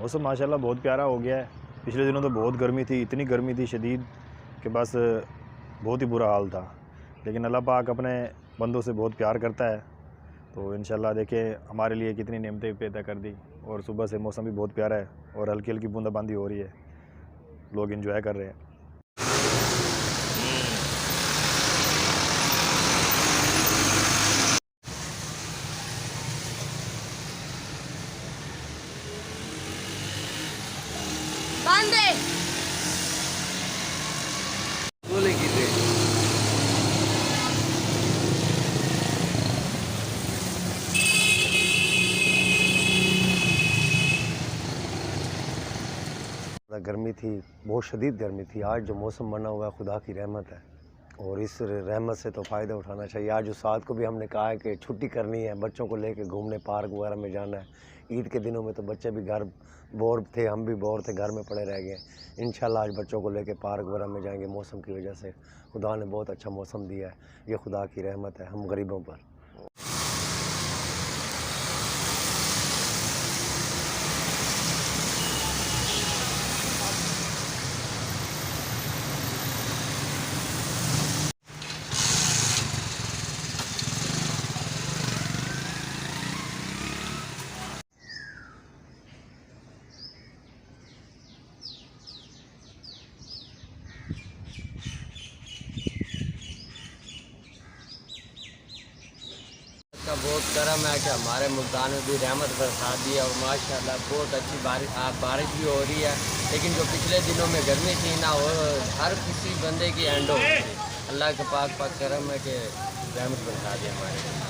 मौसम माशाल्लाह बहुत प्यारा हो गया है। पिछले दिनों तो बहुत गर्मी थी, इतनी गर्मी थी शदीद कि बस बहुत ही बुरा हाल था। लेकिन अल्लाह पाक अपने बंदों से बहुत प्यार करता है, तो इंशाल्लाह देखिए हमारे लिए कितनी नेमतें पैदा कर दी। और सुबह से मौसम भी बहुत प्यारा है और हल्की हल्की बूंदाबांदी हो रही है, लोग इंजॉय कर रहे हैं। बांधे बोलेगी रे। गर्मी थी, बहुत शदीद गर्मी थी। आज जो मौसम बना हुआ है खुदा की रहमत है और इस रहमत से तो फ़ायदा उठाना चाहिए। आज उस्ताद को भी हमने कहा है कि छुट्टी करनी है, बच्चों को लेके घूमने पार्क वगैरह में जाना है। ईद के दिनों में तो बच्चे भी घर बोर थे, हम भी बोर थे, घर में पड़े रह गए। इंशाल्लाह आज बच्चों को लेके पार्क वगैरह में जाएंगे। मौसम की वजह से खुदा ने बहुत अच्छा मौसम दिया है, ये खुदा की रहमत है हम गरीबों पर। का बहुत करम है कि हमारे मुल्तान में भी रहमत बरसा दी है और माशाल्लाह बहुत अच्छी बारिश भी हो रही है। लेकिन जो पिछले दिनों में गर्मी थी ना, वो हर किसी बंदे की एंड हो गई थी। अल्लाह के पाक करम है कि रहमत बरसा दी हमारे।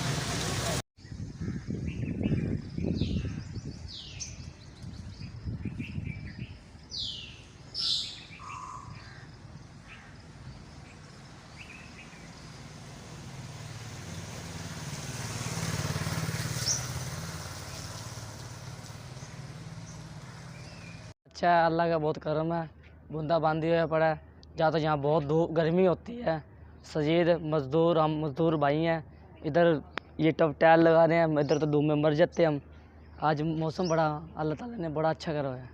अच्छा है, अल्लाह का बहुत करम है। बूंदाबांदी हुआ पड़ा है। जहाँ तो यहाँ बहुत धूप गर्मी होती है। सजीद मज़दूर, हम मज़दूर भाई हैं। इधर ये टब टायल लगा रहे हैं, इधर तो धूप में मर जाते हम। आज मौसम बड़ा अल्लाह ताला ने बड़ा अच्छा करा है।